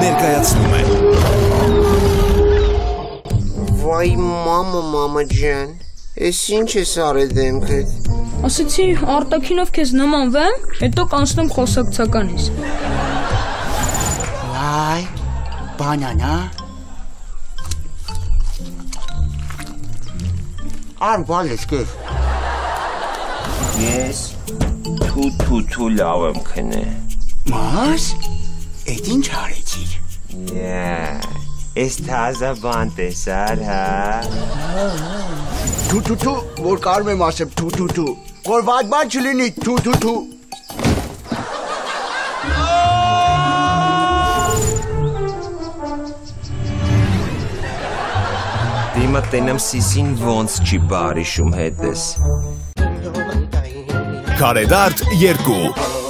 ներկայացնում է։ Վայ մամա ջան, ես ինչ ես արել դեմքդ։ Ասեցի արտաքինով քեզ նմանվեմ, հետո կանցնեմ խոսակցականից։ Վայ, բանանա։ Արբալ ես կեզ։ Ես թու լավ եմ քնե։ Մաս, էդ ինչ արեցիր։ Ես թազա բան տեսար, հա։ Թու, որ կարում եմ ասեմ թու, որ վատ բան չլինի, թու։ Դիմը տենեմ սիսին ոնց չի բարիշում հետես։ Քարեդարդ 2